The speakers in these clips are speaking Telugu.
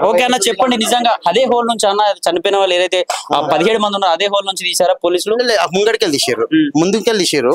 ఓకే అన్న చెప్పండి, నిజంగా అదే హోల్ నుంచి అన్న చనిపోయిన వాళ్ళు ఏదైతే 17 మంది ఉన్నారో అదే హోల్ నుంచి తీసారా పోలీసులు? ముంగడికెళ్ళి తీసారు, ముందుకెళ్ళి తీసారు.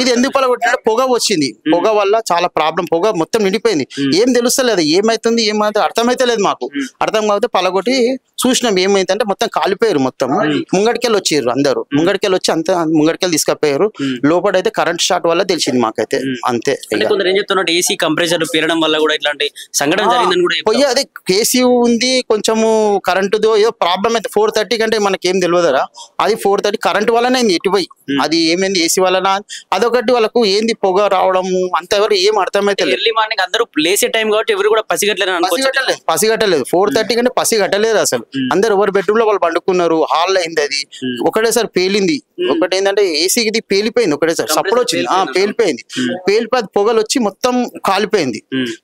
ఇది ఎందుకు పలగొట్టిన పొగ వచ్చింది, పొగ వల్ల చాలా ప్రాబ్లం, పొగ మొత్తం నిండిపోయింది. ఏం తెలుస్తలేదు, ఏమైతుంది ఏమైతే అర్థమైతే లేదు మాకు. అర్థం కాకపోతే పలగొట్టి చూసినాం ఏమైందంటే మొత్తం కాలిపోయారు. మొత్తం ముంగడికెళ్ళి వచ్చారు, అందరూ ముంగడికెళ్ళి వచ్చి అంత ముంగడికెళ్ళి తీసుకపోయారు. లోపల అయితే కరెంట్ షాట్ వల్ల తెలిసింది మాకైతే, అంతే. కొందరు ఏం చెప్తున్నట్టు ఏసీ కంప్రెసర్ పేరడం వల్ల కూడా ఇట్లాంటి సంఘటన జరిగిందని కూడా పోయి అదే కేసీ ఉంది, కొంచెము కరెంటుదో ఏదో ప్రాబ్లం అయితే 4:30 కంటే మనకేం తెలియదురా. అది 4:30 కరెంట్ వల్లనే అయింది ఎటుపోయి. అది ఏమైంది ఏసీ వలన అదొకటి, వాళ్ళకు ఏంది పొగ రావడము అంత ఎవరు ఏం అర్థమైతే లేదు. ఎర్లీ మార్నింగ్ అందరూ లేసే టైం కాబట్టి ఎవరు కూడా పసిగట్టలేదు 4:30 కంటే పసిగట్టలేదు అసలు. అందరు ఎవరు బెడ్రూమ్ లో వాళ్ళు పండుకున్నారు. హాల్ అయింది, అది ఒకటేసారి పేలింది. ఒకటి ఏంటంటే ఏసీకి పేలిపోయింది ఒకటేసారి, సప్పుడు వచ్చింది, పేలిపోయింది. పేలిపోయి పొగలు వచ్చి మొత్తం కాలిపోయింది.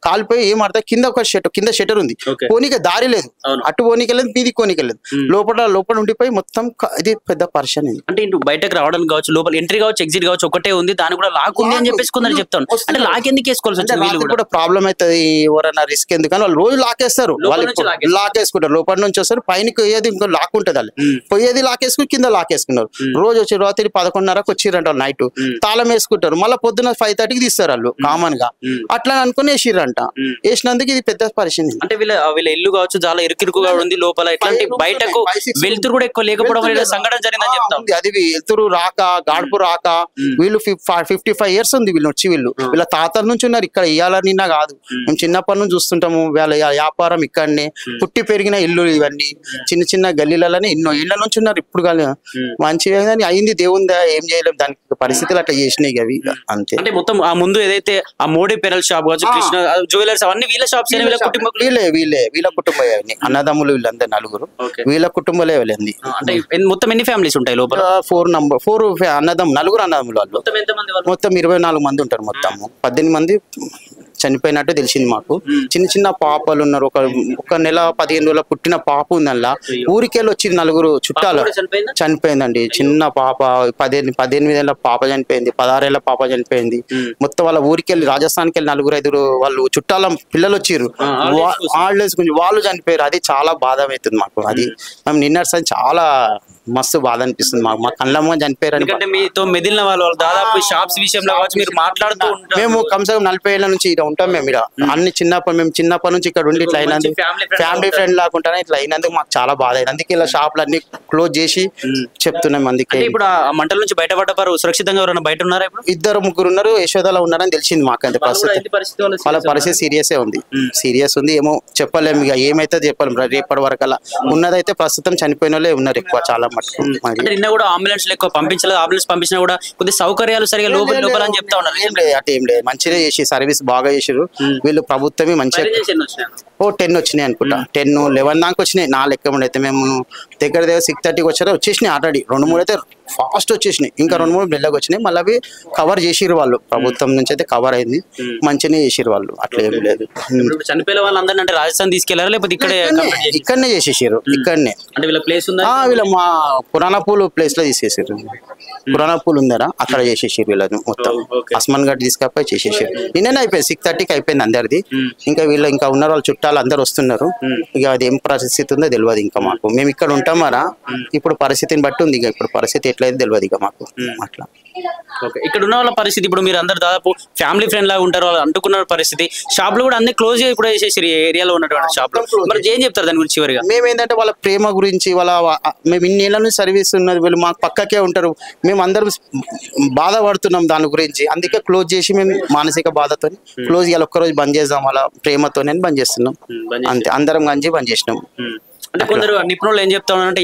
కాలిపోయి ఏం అర్థం కింద ఒక కింద షటర్ ఉంది, పోనీకే దారి లేదు, అటు పోనీకెళ్ళలేదు మీదికి పోనీకెళ్ళలేదు. లోపల ఉండిపోయి మొత్తం ఇది పెద్ద పరిశ్రమ. అంటే ఇంటూ బయటకు రావడానికి కావచ్చు, లోపల ఎంట్రీ కావచ్చు, ఎగ్జిట్ కావచ్చు, ఒకటే ఉంది, దాని కూడా లాక్ ఉంది అని చెప్పేసి కొందరు చెప్తాను. అంటే లాక్ ఎందుకు వేసుకోవాల్సి వచ్చింది? వీళ్ళు కూడా ప్రాబ్లం అవుతుంది, ఎవరైనా రిస్క్ ఎందుకని వాళ్ళు రోజు లాకేస్తారు, వాళ్ళు లాకేసుకుంటారు. లోపల నుంచి వస్తారు, పైనకి పోయేది ఇంకో లాక్ ఉంటుంది, వాళ్ళు పోయేది లాకేసుకుని కింద లాకేసుకున్నారు. రోజు వచ్చి రాత్రి 11:30కి వచ్చిర్రంట నైట్, తాళం వేసుకుంటారు. మళ్ళీ పొద్దున 5:30కి తీస్తారు వాళ్ళు కామన్ గా. అట్లా అనుకుని వేసిర్రంట, వేసినందుకు ఇది పెద్ద పరిస్థితి. అంటే వీళ్ళ ఇల్లు కావచ్చు చాలా ఇరుకిరుకుగా ఉంది, లోపల ఇట్లాంటి బయటకు వెళ్తురు కూడా ఎక్కువ లేకపోవడం వల్ల సంఘటన జరిగిందని చెప్తాం. అది వెళ్తురు రాక, గాడుపు రాక, వీళ్ళు 55 years ఉంది వీళ్ళు వచ్చి, వీళ్ళ తాతల నుంచి ఉన్నారు ఇక్కడ. ఇయ్యాల నిన్న కాదు, మేము చిన్నప్పటి నుంచి చూస్తుంటాము. వీళ్ళ వ్యాపారం ఇక్కడనే, పుట్టి పెరిగిన ఇల్లు ఇవన్నీ చిన్న చిన్న గల్లీలలోనే ఎన్నో ఇళ్ల నుంచి ఉన్నారు. ఇప్పుడు మంచిగా అయింది, దేవుందా ఏం చేయలేము, దానికి పరిస్థితులు అట్లా చేసినాయి అవి, అంతే. అంటే మొత్తం ఆ ముందు ఏదైతే ఆ మోడీ పెరల్ షాప్ కావచ్చు, కృష్ణ జ్యువెలర్స్ అవన్నీ వీళ్ళ షాప్స్, వీళ్ళ కుటుంబం అన్నదమ్ములు వీళ్ళందరూ నలుగురు, వీళ్ళ కుటుంబాలే వెళ్ళింది. అంటే మొత్తం ఎన్ని ఫ్యామిలీస్ ఉంటాయి లోపల? 4 నలుగురు అన్నదమ్ములు వాళ్ళు. మొత్తం 24 మంది ఉంటారు. మొత్తం 18 మంది చనిపోయినట్టు తెలిసింది మాకు. చిన్న చిన్న పాపలు ఉన్నారు, ఒక నెల 15 రోజుల పుట్టిన పాప ఉందల్లా. ఊరికెళ్ళి వచ్చి 4 చుట్టాలు చనిపోయిందండి. చిన్న పాప 18 ఏళ్ళ పాప చనిపోయింది, 16 ఏళ్ళ పాప చనిపోయింది. మొత్తం వాళ్ళ ఊరికెళ్ళి రాజస్థాన్కి వెళ్ళి 4-5 వాళ్ళు చుట్టాల పిల్లలు వచ్చిర్రు, హాలిడేస్ గురించి వాళ్ళు చనిపోయారు. అది చాలా బాధ అవుతుంది మాకు. అది మేము నిన్నటి చాలా మస్తు బాధ అనిపిస్తుంది మాకు. మా కళ్ళమ్మ చనిపోయారు. మీతో మెదిలిన వాళ్ళు దాదాపు షాప్స్ విషయంలో కావచ్చు మీరు మాట్లాడుతూ ఉంటారు. మేము కమ్సే 40 ఏళ్ళ నుంచి ఇక్కడ ఉంటాం. మేము ఇక్కడ అన్ని మేము చిన్నప్పటి నుంచి ఇక్కడ ఉండి ఇట్లా అయినందుకు, ఫ్యామిలీ ఫ్రెండ్ లాకుంటానే ఇట్లా అయినందుకు మాకు చాలా బాధ అయింది. అందుకే ఇలా షాపులు అన్ని క్లోజ్ చేసి చెప్తున్నాం. అందుకే ఇప్పుడు ఆ మంటల నుంచి బయటపడ్డారు సురక్షితంగా ఎవరైనా బయట ఉన్నారా? ఇప్పుడు 2-3 ఉన్నారు, యశోదలో ఉన్నారని తెలిసింది మాకు. అంతే వాళ్ళ పరిస్థితి సీరియస్ ఉంది. ఏమో చెప్పలేము, ఇక ఏమైతే చెప్పలేము. రేపటి వరకు అలా ఉన్నదైతే ప్రస్తుతం చనిపోయిన వాళ్ళే ఉన్నారు ఎక్కువ, చాలా మటుకు. నిన్న కూడా అంబులెన్స్ ఎక్కువ పంపించలేదు, అంబులెన్స్ పంపించినా కూడా కొద్ది సౌకర్యాలు సరిగా లోపల అని చెప్తా ఉన్నారు. ఏం లేదు మంచిగా చేసి సర్వీస్ బాగా చేసారు వీళ్ళు. ప్రభుత్వమే మంచిగా 10 వచ్చినాయి అనుకుంటా, 10-11 దాకా వచ్చినాయి నా లెక్క. అయితే మేము దగ్గర 6:30కి వచ్చేసినాయి ఆల్రెడీ. 2-3 అయితే ఫాస్ట్ వచ్చేసినాయి, ఇంకా 2-3 మెల్లగా వచ్చినాయి. మళ్ళీ అవి కవర్ చేసిరు వాళ్ళు, ప్రభుత్వం నుంచి అయితే కవర్ అయింది, మంచిగానే చేసిరు వాళ్ళు. అట్లా ఏం లేదు. చనిపోయిన వాళ్ళందరినీ అంటే రాజస్థాన్ తీసుకెళ్లారా లేకపోతే ఇక్కడనే చేసేసారు? ఇక్కడనే అంటే వీళ్ళ ప్లేస్ ఉందా? వీళ్ళ మా పురాణపూల్ ప్లేస్ లో తీసేసారు. పురాణపూల్ ఉందరా, అక్కడ చేసేసారు వీళ్ళని మొత్తం. అస్మాన్ గఢ్ తీసుకపోయి చేసేసారు. నిన్ననే అయిపోయింది, 6:30కి అయిపోయింది అందరిది. ఇంకా వీళ్ళు ఇంకా ఉన్నారు, వాళ్ళు చుట్టాలు అందరు వస్తున్నారు. ఇక అది ఏం పరిస్థితి ఉందో తెలియదు ఇంకా మాకు. మేము ఇక్కడ ఉంటామారా, ఇప్పుడు పరిస్థితిని బట్టి ఉంది. ఇక ఇప్పుడు పరిస్థితి ఎట్లయితే తెలియదు ఇక మాకు. అట్లా ఇక్కడ ఉన్న వాళ్ళ పరిస్థితి, ఇప్పుడు మీరు అందరు దాదాపు ఫ్యామిలీ ఫ్రెండ్ లాగా ఉంటారు, వాళ్ళు అంటుకున్న పరిస్థితి. షాప్ లో కూడా అన్ని క్లోజ్ కూడా చేసేసారు ఏరియాలో ఉన్నటువంటి షాప్ లో. మరి ఏం చెప్తారు దాని గురించి చివరిగా? మేము ఏంటంటే వాళ్ళ ప్రేమ గురించి, మేము ఇన్నేళ్ళ నుంచి సర్వీస్ ఉన్నది, వీళ్ళు మాకు పక్కకే ఉంటారు. మేము అందరం బాధపడుతున్నాం దాని గురించి, అందుకే క్లోజ్ చేసి మేము మానసిక బాధతో క్లోజ్ ఇవాళ ఒక్కరోజు బంద్ చేద్దాం, వాళ్ళ ప్రేమతోనే బంద్ చేస్తున్నాం అంతే. అందరం గంజి బంద్ చేసినాం. అంటే కొందరు నిపుణులు ఏం చెప్తా ఉన్నారంటే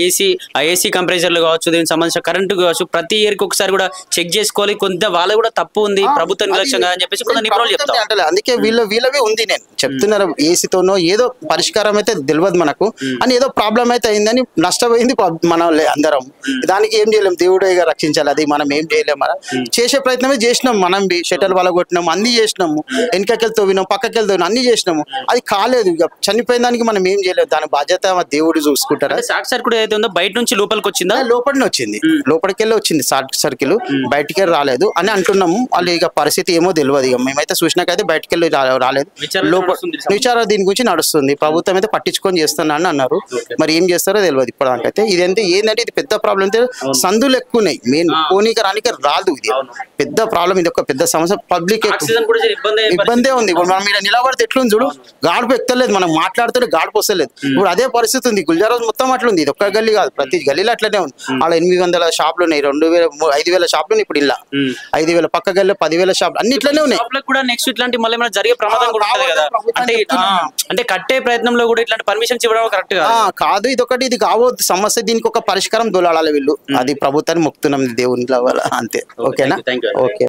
ఏసీ కంప్రెసర్లు కావచ్చు, దీనికి సంబంధించిన కరెంటు కావచ్చు, ప్రతి ఇయర్ కి ఒకసారి కూడా చెక్ చేసుకోవాలి, కొంత వాళ్ళ కూడా తప్పు ఉంది, ప్రభుత్వం నిర్లక్ష్యంగా అని చెప్పేసి కొంత నిపుణులు చెప్తారు. అందుకే వీళ్ళవే ఉంది. నేను చెప్తున్నారు ఏసీతోనో ఏదో పరిష్కారం అయితే తెలియదు మనకు అని, ఏదో ప్రాబ్లం అయితే అయిందని నష్టపోయింది మన అందరం. దానికి ఏం చేయలేము, దేవుడే రక్షించాలి, అది మనం ఏం చేయలేము. మనం చేసే ప్రయత్నమే చేసినాం, మనం షటల్ వల్ల కొట్టినాము, అన్ని చేసినాము, వెనకకెళ్ళి తవ్వినాం, పక్కకెళ్ళి తవ్వినాం, అన్ని చేసినాము. అది కాలేదు. ఇక చనిపోయిన దానికి మనం ఏం చేయలేము, దాని బాధ్యత దేవుడు చూసుకుంటారా? షార్ట్ సర్క్యూట్ ఏదైతే ఉందో బయట నుంచి లోపలికి వచ్చిందా? లోపలిని వచ్చింది, లోపలికెళ్ళి వచ్చింది షార్ట్ సర్కిల్, బయటికి రాలేదు అని అంటున్నాము. వాళ్ళు ఇక పరిస్థితి ఏమో తెలియదు. ఇక మేమైతే చూసినాకైతే బయటకెళ్ళి రాలేదు. లోపల విచారణ దీని గురించి నడుస్తుంది. ప్రభుత్వం అయితే పట్టించుకొని చేస్తున్నా అని అన్నారు. మరి ఏం చేస్తారో తెలియదు ఇప్పటిదాకైతే. ఇదంటే ఏంటంటే ఇది పెద్ద ప్రాబ్లం. అంటే సందులు ఎక్కువ ఉన్నాయి, మెయిన్ పోనీకి రానికి రాదు. ఇది పెద్ద ప్రాబ్లం, ఇది ఒక పెద్ద సమస్య. పబ్లిక్ ఇబ్బందే ఉంది. ఇప్పుడు మనం ఇక్కడ నిలబడితే ఎట్లుంది చూడు, గాడుపు ఎక్కలేదు, మనం మాట్లాడుతుంటే గాడుపు వస్తలేదు. ఇప్పుడు అదే పరిస్థితి ఉంది. గుల్జారాబాద్ మొత్తం అట్లుంది. ఇది ఒక్క గల్లీ కాదు, ప్రతి గల్లీలో అట్లనే ఉంది. ఆడ 800 షాపులు ఉన్నాయి, 5,000 షాపులు ఇప్పుడు ఇలా 5,000 పక్క గల్లీ 10,000 షాపులు అన్ని ఇట్లనే ఉన్నాయి. కూడా నెక్స్ట్ ఇట్లాంటి మళ్ళీ ఏమైనా జరిగే ప్రమాదం కూడా ఉంటుంది కదా. అంటే కట్టే ప్రయత్నంలో కూడా ఇట్లాంటి పర్మిషన్స్ ఇవ్వడం కరెక్ట్ కాదు. ఇది ఒకటి, ఇది కావద్దు సమస్య. దీనికి ఒక పరిష్కారం దొలాడాలి వీళ్ళు. అది ప్రభుత్వాన్ని మొక్కుతున్నాం దేవుని వల్ల అంతే. ఓకేనా? ఓకే.